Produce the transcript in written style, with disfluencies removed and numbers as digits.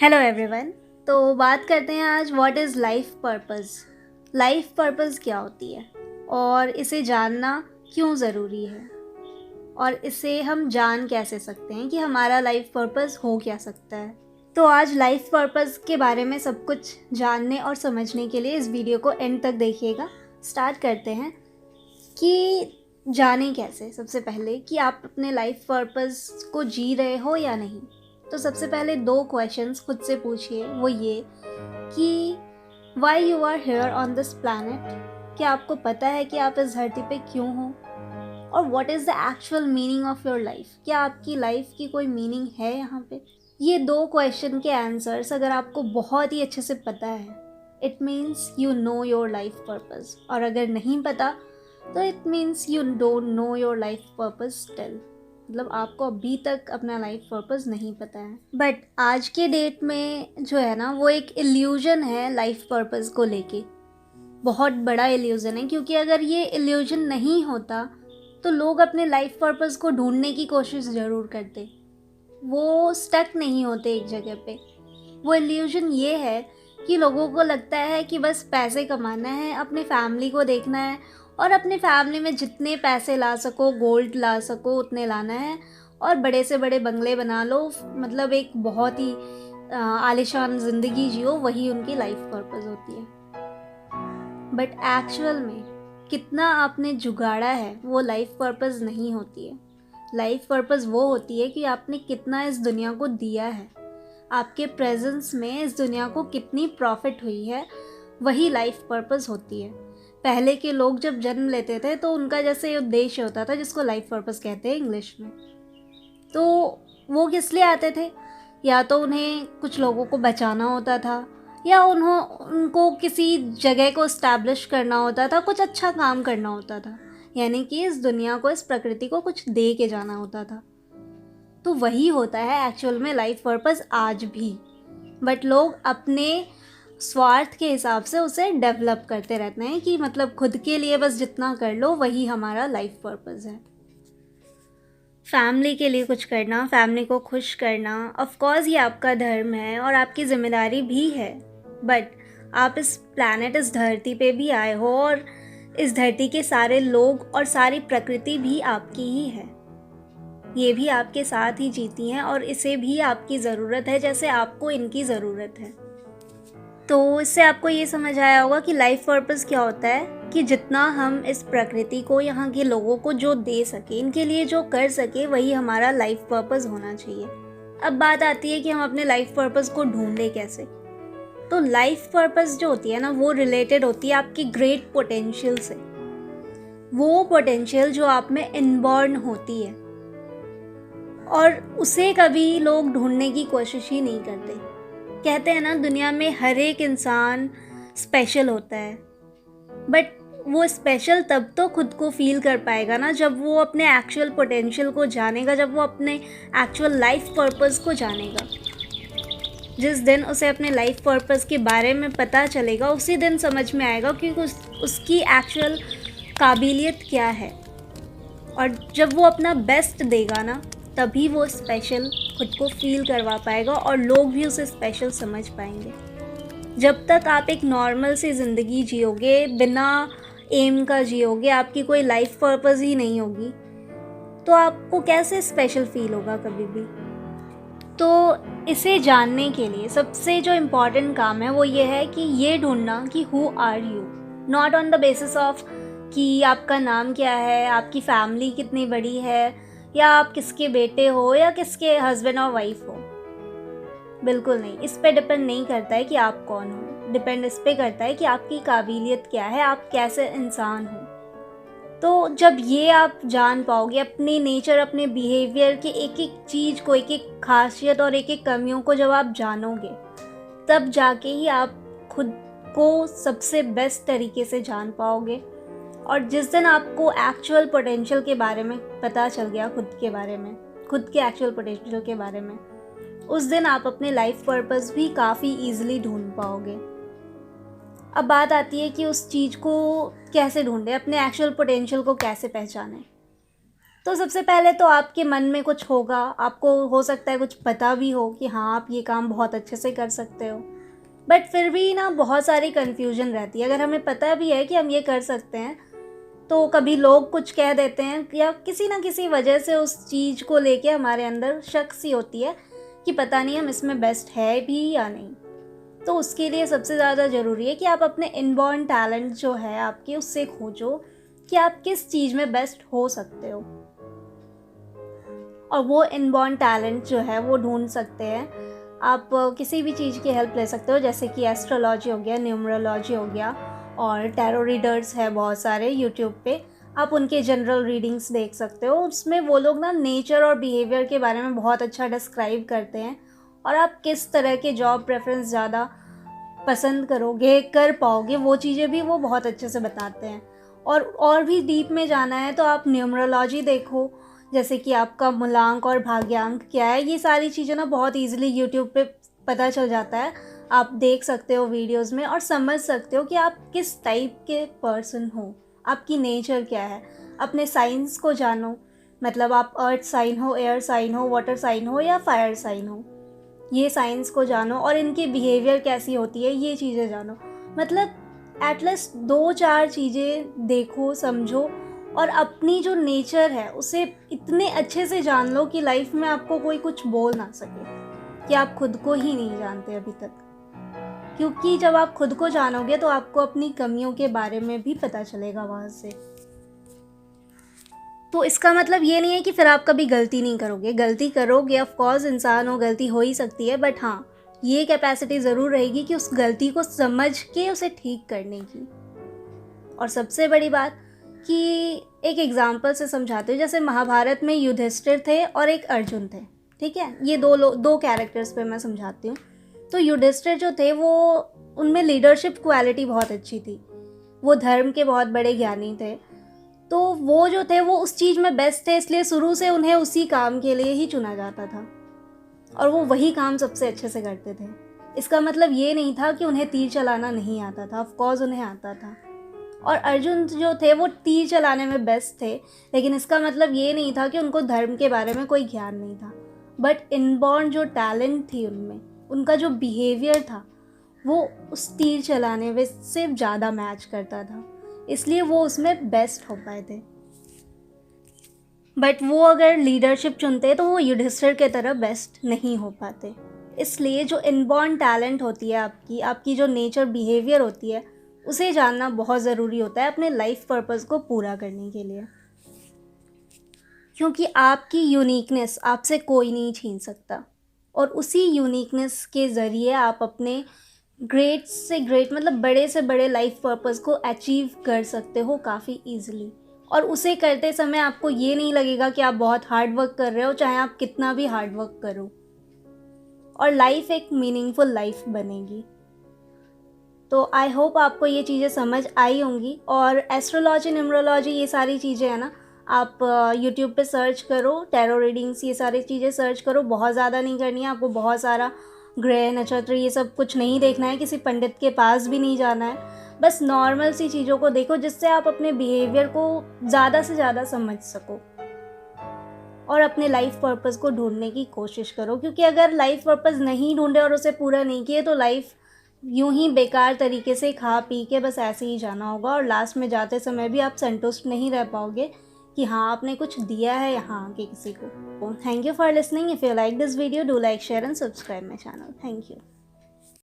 Hello everyone. तो बात करते हैं आज what is life purpose. Life purpose क्या होती है और इसे जानना क्यों ज़रूरी है और इसे हम जान कैसे सकते हैं कि हमारा लाइफ पर्पस हो क्या सकता है। तो आज लाइफ पर्पस के बारे में सब कुछ जानने और समझने के लिए इस वीडियो को एंड तक देखिएगा। स्टार्ट करते हैं कि जाने कैसे। सबसे पहले कि आप अपने लाइफ पर्पस को जी रहे हो या नहीं। तो सबसे पहले दो क्वेश्चंस खुद से पूछिए, वो ये कि why you are here on this planet. क्या आपको पता है कि आप इस धरती पे क्यों हो, और what is the actual meaning of your life. क्या आपकी लाइफ की कोई मीनिंग है यहाँ पे। ये दो क्वेश्चन के आंसर्स अगर आपको बहुत ही अच्छे से पता है, it means you know your life purpose, और अगर नहीं पता तो it means you don't know your life purpose still. मतलब आपको अभी तक अपना लाइफ पर्पस नहीं पता है। बट आज के डेट में जो है ना, वो एक इल्यूजन है लाइफ पर्पस को लेके। बहुत बड़ा इल्यूजन है, क्योंकि अगर ये इल्यूजन नहीं होता तो लोग अपने लाइफ पर्पस को ढूंढने की कोशिश ज़रूर करते, वो स्टक नहीं होते एक जगह पे। वो इल्यूजन ये है कि लोगों को लगता है कि बस पैसे कमाना है, अपने फैमिली को देखना है, और अपने फैमिली में जितने पैसे ला सको, गोल्ड ला सको, उतने लाना है, और बड़े से बड़े बंगले बना लो। मतलब एक बहुत ही आलीशान ज़िंदगी जियो, वही उनकी लाइफ पर्पस होती है। बट एक्चुअल में कितना आपने जुगाड़ा है वो लाइफ पर्पस नहीं होती है। लाइफ पर्पस वो होती है कि आपने कितना इस दुनिया को दिया है, आपके प्रेजेंस में इस दुनिया को कितनी प्रॉफिट हुई है, वही लाइफ पर्पस होती है। पहले के लोग जब जन्म लेते थे तो उनका जैसे उद्देश्य होता था, जिसको लाइफ पर्पस कहते हैं इंग्लिश में। तो वो किस लिए आते थे? या तो उन्हें कुछ लोगों को बचाना होता था, या उनको किसी जगह को इस्टेब्लिश करना होता था, कुछ अच्छा काम करना होता था, यानी कि इस दुनिया को, इस प्रकृति को कुछ दे के जाना होता था। तो वही होता है एक्चुअल में लाइफ पर्पस आज भी। बट लोग अपने स्वार्थ के हिसाब से उसे डेवलप करते रहते हैं कि मतलब खुद के लिए बस जितना कर लो वही हमारा लाइफ पर्पस है। फैमिली के लिए कुछ करना, फैमिली को खुश करना, ऑफ कोर्स ये आपका धर्म है और आपकी जिम्मेदारी भी है। बट आप इस प्लैनेट, इस धरती पे भी आए हो, और इस धरती के सारे लोग और सारी प्रकृति भी आपकी ही है। ये भी आपके साथ ही जीती हैं और इसे भी आपकी ज़रूरत है, जैसे आपको इनकी ज़रूरत है। तो इससे आपको ये समझ आया होगा कि लाइफ पर्पस क्या होता है, कि जितना हम इस प्रकृति को, यहाँ के लोगों को जो दे सके, इनके लिए जो कर सके, वही हमारा लाइफ पर्पस होना चाहिए। अब बात आती है कि हम अपने लाइफ पर्पस को ढूंढे कैसे। तो लाइफ पर्पस जो होती है ना, वो रिलेटेड होती है आपकी ग्रेट पोटेंशियल से। वो पोटेंशियल जो आप में इनबॉर्न होती है, और उसे कभी लोग ढूंढने की कोशिश ही नहीं करते। कहते हैं ना, दुनिया में हर एक इंसान स्पेशल होता है, बट वो स्पेशल तब तो खुद को फील कर पाएगा ना, जब वो अपने एक्चुअल पोटेंशियल को जानेगा, जब वो अपने एक्चुअल लाइफ पर्पस को जानेगा। जिस दिन उसे अपने लाइफ पर्पस के बारे में पता चलेगा, उसी दिन समझ में आएगा कि उसकी एक्चुअल काबिलियत क्या है। और जब वो अपना बेस्ट देगा ना, तभी वो स्पेशल खुद को फील करवा पाएगा, और लोग भी उसे स्पेशल समझ पाएंगे। जब तक आप एक नॉर्मल सी ज़िंदगी जियोगे, बिना एम का जियोगे, आपकी कोई लाइफ पर्पस ही नहीं होगी, तो आपको कैसे स्पेशल फील होगा कभी भी। तो इसे जानने के लिए सबसे जो इम्पॉर्टेंट काम है वो ये है कि ये ढूंढना कि who are you, not on the basis of कि आपका नाम क्या है, आपकी फैमिली कितनी बड़ी है, या आप किसके बेटे हो, या किसके हस्बैंड और वाइफ हो। बिल्कुल नहीं, इस पे डिपेंड नहीं करता है कि आप कौन हो। डिपेंड इस पे करता है कि आपकी काबिलियत क्या है, आप कैसे इंसान हो। तो जब ये आप जान पाओगे अपने नेचर, अपने बिहेवियर के एक एक चीज़ को, एक एक खासियत और एक एक कमियों को जब आप जानोगे, तब जाके ही आप खुद को सबसे बेस्ट तरीके से जान पाओगे। और जिस दिन आपको एक्चुअल पोटेंशियल के बारे में पता चल गया, खुद के बारे में, खुद के एक्चुअल पोटेंशियल के बारे में, उस दिन आप अपने लाइफ पर्पस भी काफ़ी ईजिली ढूंढ पाओगे। अब बात आती है कि उस चीज़ को कैसे ढूंढें, अपने एक्चुअल पोटेंशियल को कैसे पहचानें। तो सबसे पहले तो आपके मन में कुछ होगा, आपको हो सकता है कुछ पता भी हो कि हाँ आप ये काम बहुत अच्छे से कर सकते हो, बट फिर भी ना बहुत सारी कन्फ्यूजन रहती है। अगर हमें पता भी है कि हम ये कर सकते हैं, तो कभी लोग कुछ कह देते हैं या किसी ना किसी वजह से उस चीज़ को लेके हमारे अंदर शक सी होती है कि पता नहीं हम इसमें बेस्ट है भी या नहीं। तो उसके लिए सबसे ज़्यादा ज़रूरी है कि आप अपने इनबॉर्न टैलेंट जो है आपके, उससे खोजो कि आप किस चीज़ में बेस्ट हो सकते हो, और वो इनबॉर्न टैलेंट जो है वो ढूंढ सकते हैं। आप किसी भी चीज़ की हेल्प ले सकते हो, जैसे कि एस्ट्रोलॉजी हो गया, न्यूमरोलॉजी हो गया, और टैरो रीडर्स है बहुत सारे यूट्यूब पे। आप उनके जनरल रीडिंग्स देख सकते हो। उसमें वो लोग ना नेचर और बिहेवियर के बारे में बहुत अच्छा डिस्क्राइब करते हैं, और आप किस तरह के जॉब प्रेफरेंस ज़्यादा पसंद करोगे, कर पाओगे, वो चीज़ें भी वो बहुत अच्छे से बताते हैं। और भी डीप में जाना है तो आप न्यूमरोलॉजी देखो, जैसे कि आपका मूलांक और भाग्यांक क्या है। ये सारी चीज़ें ना बहुत ईजिली यूट्यूब पे पता चल जाता है। आप देख सकते हो वीडियोस में और समझ सकते हो कि आप किस टाइप के पर्सन हो, आपकी नेचर क्या है। अपने साइंस को जानो, मतलब आप अर्थ साइन हो, एयर साइन हो, वाटर साइन हो या फायर साइन हो, ये साइंस को जानो और इनकी बिहेवियर कैसी होती है ये चीज़ें जानो। मतलब एटलीस्ट 2-4 चीज़ें देखो, समझो, और अपनी जो नेचर है उसे इतने अच्छे से जान लो कि लाइफ में आपको कोई कुछ बोल ना सके कि आप खुद को ही नहीं जानते अभी तक। क्योंकि जब आप खुद को जानोगे तो आपको अपनी कमियों के बारे में भी पता चलेगा वहाँ से। तो इसका मतलब ये नहीं है कि फिर आप कभी गलती नहीं करोगे। गलती करोगे, ऑफ कोर्स इंसान हो, गलती हो ही सकती है, बट हाँ ये कैपेसिटी ज़रूर रहेगी कि उस गलती को समझ के उसे ठीक करने की। और सबसे बड़ी बात कि एक एग्जाम्पल से समझाते हो, जैसे महाभारत में युधिष्ठिर थे और एक अर्जुन थे, ठीक है। ये दो कैरेक्टर्स पे मैं समझाती हूँ। तो युधिष्ठिर जो थे वो, उनमें लीडरशिप क्वालिटी बहुत अच्छी थी, वो धर्म के बहुत बड़े ज्ञानी थे। तो वो जो थे वो उस चीज़ में बेस्ट थे, इसलिए शुरू से उन्हें उसी काम के लिए ही चुना जाता था, और वो वही काम सबसे अच्छे से करते थे। इसका मतलब ये नहीं था कि उन्हें तीर चलाना नहीं आता था, ऑफ कोर्स उन्हें आता था। और अर्जुन जो थे वो तीर चलाने में बेस्ट थे, लेकिन इसका मतलब ये नहीं था कि उनको धर्म के बारे में कोई ज्ञान नहीं था। बट इनबॉर्न जो टैलेंट थी उनमें, उनका जो बिहेवियर था वो उस तीर चलाने में से ज़्यादा मैच करता था, इसलिए वो उसमें बेस्ट हो पाए थे। बट वो अगर लीडरशिप चुनते तो वो युधिष्ठिर के तरह बेस्ट नहीं हो पाते। इसलिए जो इनबॉर्न टैलेंट होती है आपकी जो नेचर बिहेवियर होती है, उसे जानना बहुत ज़रूरी होता है अपने लाइफ पर्पस को पूरा करने के लिए। क्योंकि आपकी यूनिकनेस आपसे कोई नहीं छीन सकता, और उसी यूनिकनेस के ज़रिए आप अपने ग्रेट से ग्रेट, मतलब बड़े से बड़े लाइफ पर्पस को अचीव कर सकते हो काफ़ी ईजिली। और उसे करते समय आपको ये नहीं लगेगा कि आप बहुत हार्ड वर्क कर रहे हो, चाहे आप कितना भी हार्ड वर्क करो, और लाइफ एक मीनिंगफुल लाइफ बनेगी। तो आई होप आपको ये चीज़ें समझ आई होंगी। और एस्ट्रोलॉजी, न्यूमरोलॉजी, ये सारी चीज़ें हैं ना, आप यूट्यूब पे सर्च करो, टैरो रीडिंग्स, ये सारी चीज़ें सर्च करो। बहुत ज़्यादा नहीं करनी है आपको, बहुत सारा ग्रह नक्षत्र ये सब कुछ नहीं देखना है, किसी पंडित के पास भी नहीं जाना है। बस नॉर्मल सी चीज़ों को देखो जिससे आप अपने बिहेवियर को ज़्यादा से ज़्यादा समझ सको, और अपने लाइफ पर्पस को ढूंढने की कोशिश करो। क्योंकि अगर लाइफ पर्पस नहीं ढूंढे और उसे पूरा नहीं किए तो लाइफ यूं ही बेकार तरीके से खा पी के बस ऐसे ही जाना होगा, और लास्ट में जाते समय भी आप संतुष्ट नहीं रह पाओगे कि हाँ आपने कुछ दिया है यहाँ आके किसी को। Thank you for listening. If you like this video, do like, share and subscribe my channel. Thank you.